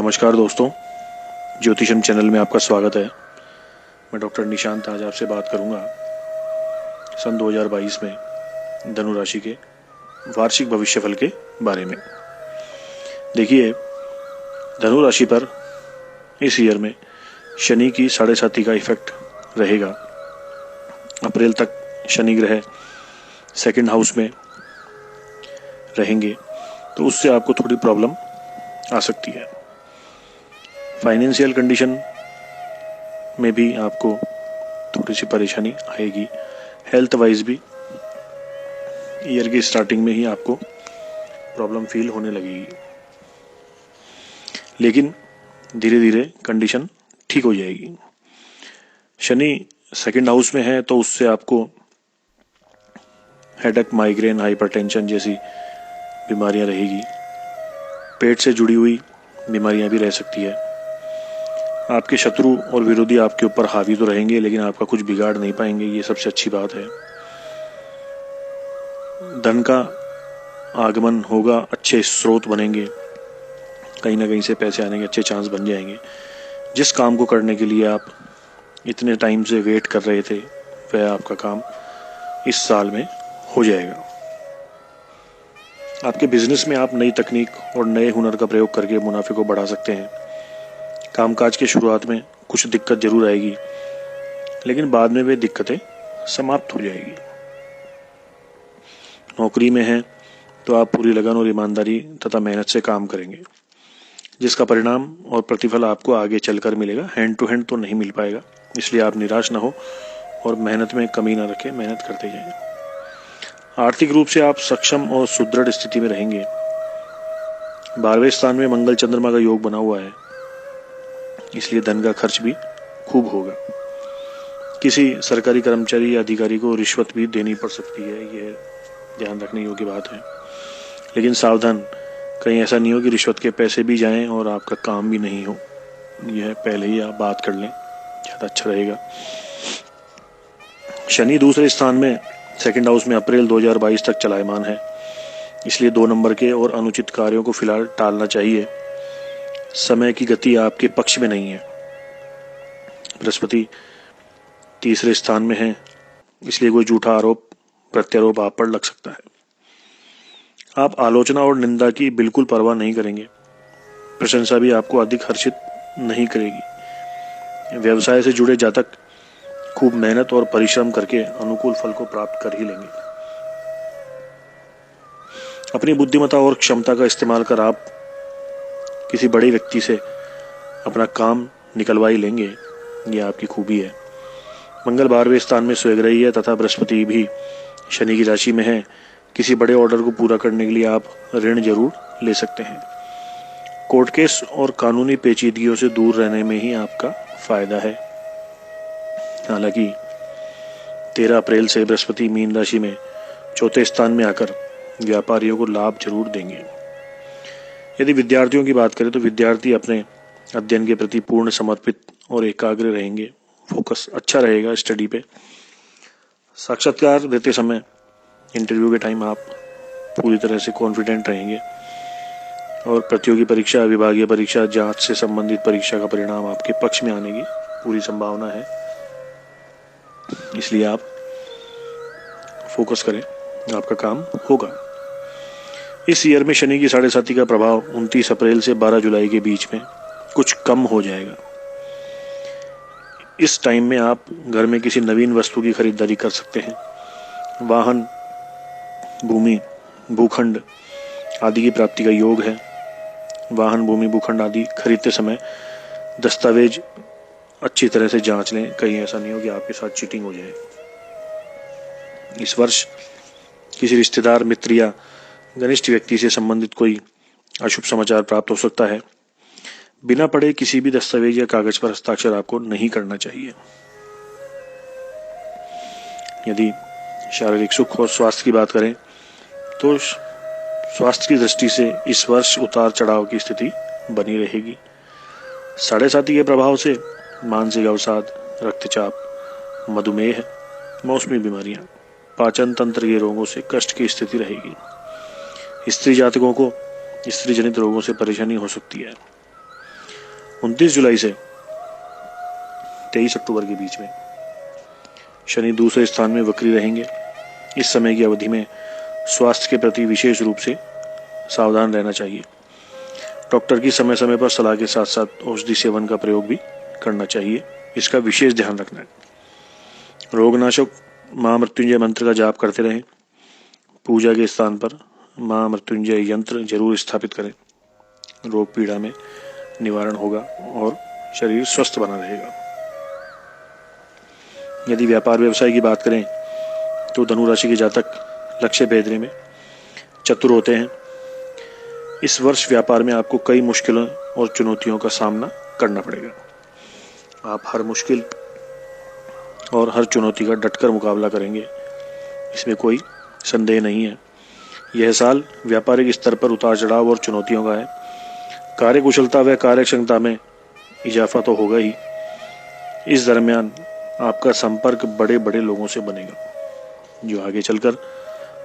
नमस्कार दोस्तों, ज्योतिषम चैनल में आपका स्वागत है। मैं डॉक्टर निशांत आज आपसे बात करूंगा सन 2022 में धनु राशि के वार्षिक भविष्यफल के बारे में। देखिए, धनु राशि पर इस ईयर में शनि की 7.5 का इफेक्ट रहेगा। अप्रैल तक शनि ग्रह सेकंड हाउस में रहेंगे, तो उससे आपको थोड़ी प्रॉब्लम आ सकती है। फाइनेंशियल कंडीशन में भी आपको थोड़ी सी परेशानी आएगी। हेल्थ वाइज भी ईयर की स्टार्टिंग में ही आपको प्रॉब्लम फील होने लगेगी, लेकिन धीरे धीरे कंडीशन ठीक हो जाएगी। शनि सेकंड हाउस में है तो उससे आपको हेडेक, माइग्रेन, हाइपरटेंशन जैसी बीमारियां रहेगी। पेट से जुड़ी हुई बीमारियां भी रह सकती है। आपके शत्रु और विरोधी आपके ऊपर हावी तो रहेंगे, लेकिन आपका कुछ बिगाड़ नहीं पाएंगे, ये सबसे अच्छी बात है। धन का आगमन होगा, अच्छे स्रोत बनेंगे, कहीं ना कहीं से पैसे आने के अच्छे चांस बन जाएंगे। जिस काम को करने के लिए आप इतने टाइम से वेट कर रहे थे, वह आपका काम इस साल में हो जाएगा। आपके बिजनेस में आप नई तकनीक और नए हुनर का प्रयोग करके मुनाफे को बढ़ा सकते हैं। कामकाज के शुरुआत में कुछ दिक्कत जरूर आएगी, लेकिन बाद में वे दिक्कतें समाप्त हो जाएगी। नौकरी में हैं तो आप पूरी लगन और ईमानदारी तथा मेहनत से काम करेंगे, जिसका परिणाम और प्रतिफल आपको आगे चलकर मिलेगा। हैंड टू हैंड तो नहीं मिल पाएगा, इसलिए आप निराश ना हो और मेहनत में कमी ना रखें, मेहनत करते जाएं। आर्थिक रूप से आप सक्षम और सुदृढ़ स्थिति में रहेंगे। 12वें स्थान में मंगल चंद्रमा का योग बना हुआ है, इसलिए धन का खर्च भी खूब होगा। किसी सरकारी कर्मचारी या अधिकारी को रिश्वत भी देनी पड़ सकती है, यह ध्यान रखने योग्य बात है। लेकिन सावधान, कहीं ऐसा नहीं हो कि रिश्वत के पैसे भी जाएं और आपका काम भी नहीं हो। यह पहले ही आप बात कर लें, ज़्यादा अच्छा रहेगा। शनि दूसरे स्थान में सेकंड हाउस में अप्रैल 2022 तक चलायमान है, इसलिए 2 नंबर के और अनुचित कार्यों को फिलहाल टालना चाहिए। समय की गति आपके पक्ष में नहीं है। बृहस्पति तीसरे स्थान में है, इसलिए कोई झूठा आरोप प्रत्यारोप आप पर लग सकता है। आप आलोचना और निंदा की बिल्कुल परवाह नहीं करेंगे। प्रशंसा भी आपको अधिक हर्षित नहीं करेगी। व्यवसाय से जुड़े जातक खूब मेहनत और परिश्रम करके अनुकूल फल को प्राप्त कर ही लेंगे। अपनी बुद्धिमत्ता और क्षमता का इस्तेमाल कर आप किसी बड़े व्यक्ति से अपना काम निकलवा ही लेंगे, यह आपकी खूबी है। मंगल 12वें स्थान में स्वग्रही है तथा बृहस्पति भी शनि की राशि में है। किसी बड़े ऑर्डर को पूरा करने के लिए आप ऋण जरूर ले सकते हैं। कोर्ट केस और कानूनी पेचीदगियों से दूर रहने में ही आपका फायदा है। हालांकि 13 अप्रैल से बृहस्पति मीन राशि में चौथे स्थान में आकर व्यापारियों को लाभ जरूर देंगे। यदि विद्यार्थियों की बात करें तो विद्यार्थी अपने अध्ययन के प्रति पूर्ण समर्पित और एकाग्र रहेंगे। फोकस अच्छा रहेगा स्टडी पे। साक्षात्कार देते समय, इंटरव्यू के टाइम आप पूरी तरह से कॉन्फिडेंट रहेंगे और प्रतियोगी परीक्षा, विभागीय परीक्षा, जांच से संबंधित परीक्षा का परिणाम आपके पक्ष में आने की पूरी संभावना है। इसलिए आप फोकस करें, आपका काम होगा। इस ईयर में शनि की 7.5 का प्रभाव 29 अप्रैल से 12 जुलाई के बीच में कुछ कम हो जाएगा। इस टाइम में आप घर में किसी नवीन वस्तु की खरीदारी कर सकते हैं। वाहन, भूमि, भूखंड आदि की प्राप्ति का योग है। वाहन, भूमि, भूखंड आदि खरीदते समय दस्तावेज अच्छी तरह से जांच लें, कहीं ऐसा नहीं हो कि आपके साथ चीटिंग हो जाए। इस वर्ष किसी रिश्तेदार, मित्र या घनिष्ठ व्यक्ति से संबंधित कोई अशुभ समाचार प्राप्त हो सकता है। बिना पढ़े किसी भी दस्तावेज या कागज पर हस्ताक्षर आपको नहीं करना चाहिए। यदि शारीरिक सुख और स्वास्थ्य की बात करें तो स्वास्थ्य की दृष्टि से इस वर्ष उतार चढ़ाव की स्थिति बनी रहेगी। 7.5 के प्रभाव से मानसिक अवसाद, रक्तचाप, मधुमेह, मौसमी बीमारियां, पाचन तंत्र के रोगों से कष्ट की स्थिति रहेगी। स्त्री जातकों को स्त्री जनित रोगों से परेशानी हो सकती है। 29 जुलाई से 23 अक्टूबर के बीच में शनि दूसरे स्थान में वक्री रहेंगे। इस समय की अवधि में स्वास्थ्य के प्रति विशेष रूप से सावधान रहना चाहिए। डॉक्टर की समय समय पर सलाह के साथ साथ औषधि सेवन का प्रयोग भी करना चाहिए, इसका विशेष ध्यान रखना है। रोगनाशक महामृत्युंजय मंत्र का जाप करते रहें। पूजा के स्थान पर महामृत्युंजय यंत्र जरूर स्थापित करें। रोग पीड़ा में निवारण होगा और शरीर स्वस्थ बना रहेगा। यदि व्यापार व्यवसाय की बात करें तो धनु राशि के जातक लक्ष्य भेदने में चतुर होते हैं। इस वर्ष व्यापार में आपको कई मुश्किलों और चुनौतियों का सामना करना पड़ेगा। आप हर मुश्किल और हर चुनौती का डटकर मुकाबला करेंगे, इसमें कोई संदेह नहीं है। यह साल व्यापारिक स्तर पर उतार चढ़ाव और चुनौतियों का है। कार्यकुशलता व कार्यक्षमता में इजाफा तो होगा ही, इस दरमियान आपका संपर्क बड़े बड़े लोगों से बनेगा जो आगे चलकर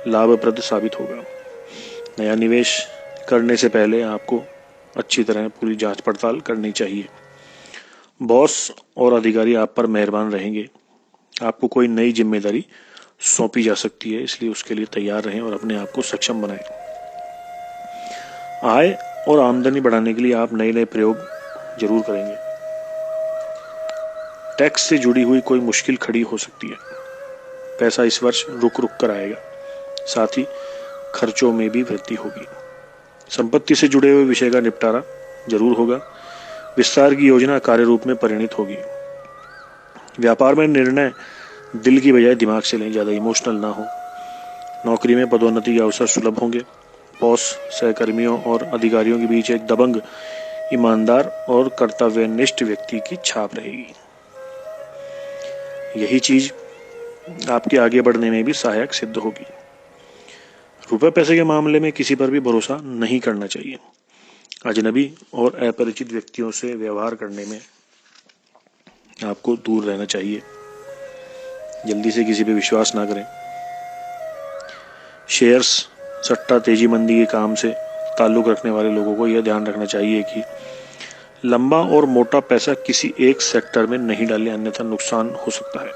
लाभप्रद साबित होगा। नया निवेश करने से पहले आपको अच्छी तरह पूरी जांच पड़ताल करनी चाहिए। बॉस और अधिकारी आप पर मेहरबान रहेंगे। आपको कोई नई जिम्मेदारी सौंपी जा सकती है, इसलिए उसके लिए तैयार रहें और अपने आप को सक्षम बनाएं। आय और आमदनी बढ़ाने के लिए आप नए नए प्रयोग जरूर करेंगे। टैक्स से जुड़ी हुई कोई मुश्किल खड़ी हो सकती है। पैसा इस वर्ष रुक रुक कर आएगा, साथ ही खर्चों में भी वृद्धि होगी। संपत्ति से जुड़े हुए विषय का निपटारा जरूर होगा। विस्तार की योजना कार्य रूप में परिणित होगी। व्यापार में निर्णय दिल की बजाय दिमाग से लें, ज्यादा इमोशनल ना हो। नौकरी में पदोन्नति के अवसर सुलभ होंगे। बॉस, सहकर्मियों और अधिकारियों के बीच एक दबंग, ईमानदार और कर्तव्यनिष्ठ व्यक्ति की छाप रहेगी। यही चीज आपके आगे बढ़ने में भी सहायक सिद्ध होगी। रुपए पैसे के मामले में किसी पर भी भरोसा नहीं करना चाहिए। अजनबी और अपरिचित व्यक्तियों से व्यवहार करने में आपको दूर रहना चाहिए। जल्दी से किसी पे विश्वास ना करें। शेयर्स, सट्टा, तेजी मंदी के काम से ताल्लुक रखने वाले लोगों को यह ध्यान रखना चाहिए कि लंबा और मोटा पैसा किसी एक सेक्टर में नहीं डालें, अन्यथा नुकसान हो सकता है।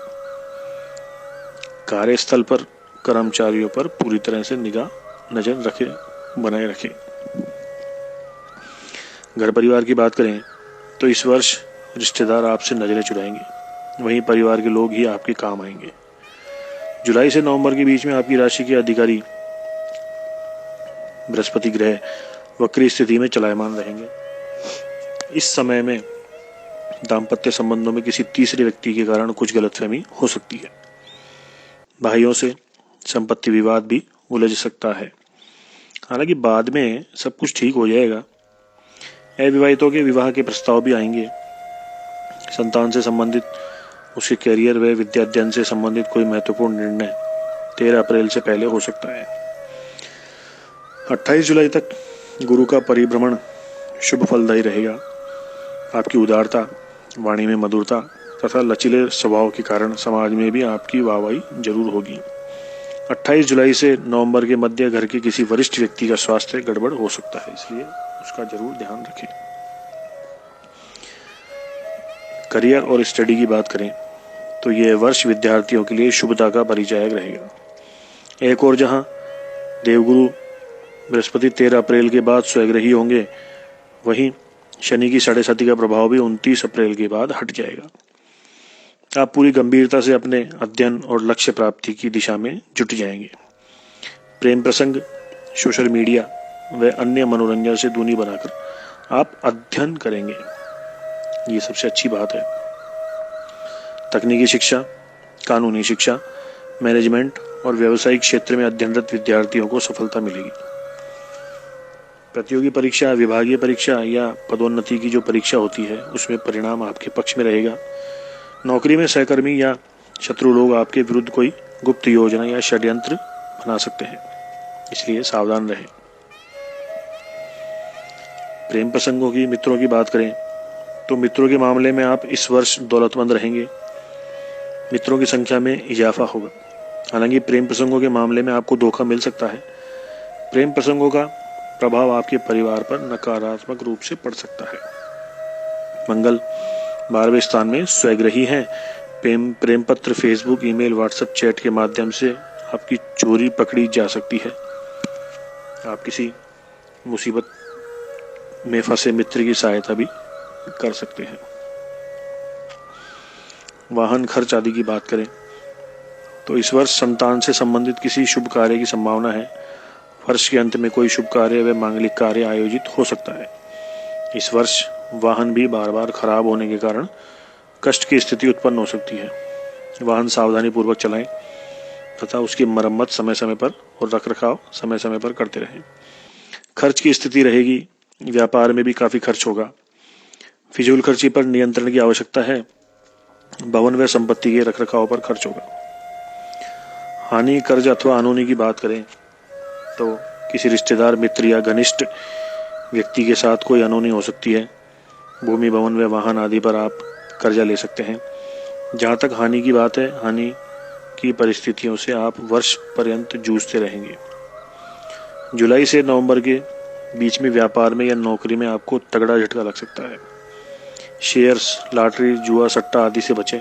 कार्यस्थल पर कर्मचारियों पर पूरी तरह से नजर बनाए रखें। घर परिवार की बात करें तो इस वर्ष रिश्तेदार आपसे नजरें चुराएंगे, वहीं परिवार के लोग ही आपके काम आएंगे। जुलाई से नवंबर के बीच में आपकी राशि के अधिकारी बृहस्पति ग्रह वक्री स्थिति में चलायमान रहेंगे। इस समय में दाम्पत्य संबंधों में किसी तीसरे व्यक्ति के कारण कुछ गलतफहमी हो सकती है। भाइयों से संपत्ति विवाद भी उलझ सकता है, हालांकि बाद में सब कुछ ठीक हो जाएगा। अविवाहितों के विवाह के प्रस्ताव भी आएंगे। संतान से संबंधित, उसके करियर व विद्या अध्ययन से संबंधित कोई महत्वपूर्ण निर्णय 13 अप्रैल से पहले हो सकता है। 28 जुलाई तक गुरु का परिभ्रमण शुभ फलदायी रहेगा। आपकी उदारता, वाणी में मधुरता तथा लचीले स्वभाव के कारण समाज में भी आपकी वाहवाही जरूर होगी। 28 जुलाई से नवंबर के मध्य घर के किसी वरिष्ठ व्यक्ति का स्वास्थ्य गड़बड़ हो सकता है, इसलिए उसका जरूर ध्यान रखें। करियर और स्टडी की बात करें तो यह वर्ष विद्यार्थियों के लिए शुभता का परिचायक रहेगा। एक और जहां देवगुरु बृहस्पति 13 अप्रैल के बाद स्वग्रही होंगे, वहीं शनि की 7.5 का प्रभाव भी 29 अप्रैल के बाद हट जाएगा। आप पूरी गंभीरता से अपने अध्ययन और लक्ष्य प्राप्ति की दिशा में जुट जाएंगे। प्रेम प्रसंग, सोशल मीडिया व अन्य मनोरंजन से दूरी बनाकर आप अध्ययन करेंगे, ये सबसे अच्छी बात है। तकनीकी शिक्षा, कानूनी शिक्षा, मैनेजमेंट और व्यावसायिक क्षेत्र में अध्ययनरत विद्यार्थियों को सफलता मिलेगी। प्रतियोगी परीक्षा, विभागीय परीक्षा या पदोन्नति की जो परीक्षा होती है उसमें परिणाम आपके पक्ष में रहेगा। नौकरी में सहकर्मी या शत्रु लोग आपके विरुद्ध कोई गुप्त योजना या षड्यंत्र बना सकते हैं, इसलिए सावधान रहें। प्रेम प्रसंगों की, मित्रों की बात करें तो मित्रों के मामले में आप इस वर्ष दौलतमंद रहेंगे। मित्रों की संख्या में इजाफा होगा। हालांकि प्रेम प्रसंगों के मामले में आपको धोखा मिल सकता है। प्रेम प्रसंगों का प्रभाव आपके परिवार पर नकारात्मक रूप से पड़ सकता है। मंगल 12वें स्थान में स्वयग्रही हैं। प्रेम पत्र, फेसबुक, ईमेल, व्हाट्सएप चैट के माध्यम से आपकी चोरी पकड़ी जा सकती है। आप किसी मुसीबत में फंसे मित्र की सहायता भी कर सकते हैं। वाहन खर्च आदि की बात करें तो इस वर्ष संतान से संबंधित किसी शुभ कार्य की संभावना है। वर्ष के अंत में कोई शुभ कार्य व मांगलिक कार्य आयोजित हो सकता है। इस वर्ष वाहन भी बार बार खराब होने के कारण कष्ट की स्थिति उत्पन्न हो सकती है। वाहन सावधानी पूर्वक चलाएं तथा उसकी मरम्मत समय समय पर और रखरखाव समय समय पर करते रहें। खर्च की स्थिति रहेगी। व्यापार में भी काफी खर्च होगा। फिजूल खर्ची पर नियंत्रण की आवश्यकता है। भवन व संपत्ति के रखरखाव पर खर्च होगा। हानि, कर्ज अथवा अनहोनी की बात करें तो किसी रिश्तेदार, मित्र या घनिष्ठ व्यक्ति के साथ कोई अनहोनी हो सकती है। भूमि, भवन व वाहन आदि पर आप कर्जा ले सकते हैं। जहाँ तक हानि की बात है, हानि की परिस्थितियों से आप वर्ष पर्यंत जूझते रहेंगे। जुलाई से नवंबर के बीच में व्यापार में या नौकरी में आपको तगड़ा झटका लग सकता है। शेयर्स, लॉटरी, जुआ, सट्टा आदि से बचें।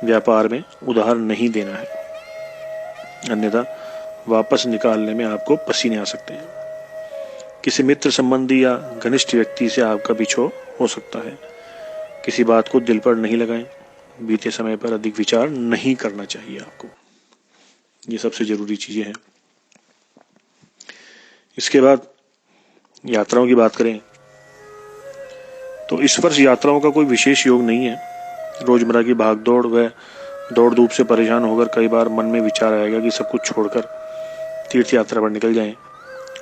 व्यापार में उधार नहीं देना है, अन्यथा वापस निकालने में आपको पसीने आ सकते हैं। किसी मित्र, संबंधी या घनिष्ठ व्यक्ति से आपका बिछोह हो सकता है। किसी बात को दिल पर नहीं लगाएं। बीते समय पर अधिक विचार नहीं करना चाहिए आपको। ये सबसे जरूरी चीजें हैं। इसके बाद यात्राओं की बात करें तो इस वर्ष यात्राओं का कोई विशेष योग नहीं है। रोजमर्रा की भागदौड़ व दौड़ धूप से परेशान होकर कई बार मन में विचार आएगा कि सब कुछ छोड़कर तीर्थ यात्रा पर निकल जाएं,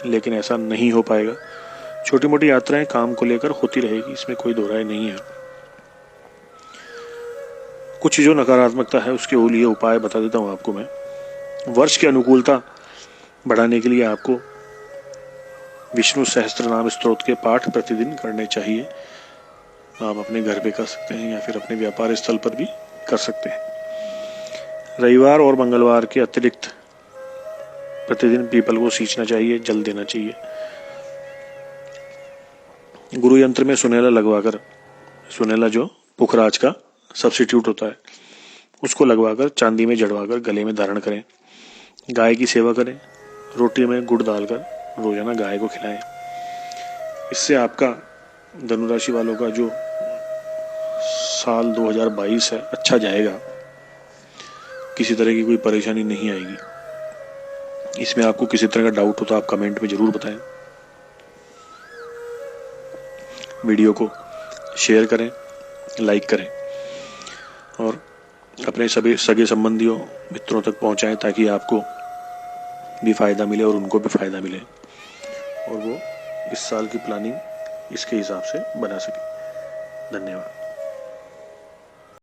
लेकिन ऐसा नहीं हो पाएगा। छोटी मोटी यात्राएं काम को लेकर होती रहेगी, इसमें कोई दो राय नहीं है। कुछ जो नकारात्मकता है उसके लिए उपाय बता देता हूं आपको मैं। वर्ष की अनुकूलता बढ़ाने के लिए आपको विष्णु सहस्त्र नाम स्तोत्र के पाठ प्रतिदिन करने चाहिए। आप अपने घर पे कर सकते हैं या फिर अपने व्यापार स्थल पर भी कर सकते हैं। रविवार और मंगलवार के अतिरिक्त प्रतिदिन पीपल को सींचना चाहिए, जल देना चाहिए। गुरु यंत्र में सुनेला लगवाकर, सुनेला जो पुखराज का सब्स्टिट्यूट होता है, उसको लगवाकर चांदी में जड़वाकर गले में धारण करें। गाय की सेवा करें। रोटी में गुड़ डालकर रोजाना गाय को खिलाएं। इससे आपका धनुराशि वालों का जो साल 2022 है अच्छा जाएगा। किसी तरह की कोई परेशानी नहीं आएगी। इसमें आपको किसी तरह का डाउट हो तो आप कमेंट में जरूर बताएं। वीडियो को शेयर करें, लाइक करें और अपने सभी सगे संबंधियों, मित्रों तक पहुंचाएं ताकि आपको भी फायदा मिले और उनको भी फायदा मिले और वो इस साल की प्लानिंग इसके हिसाब से बना सके। धन्यवाद।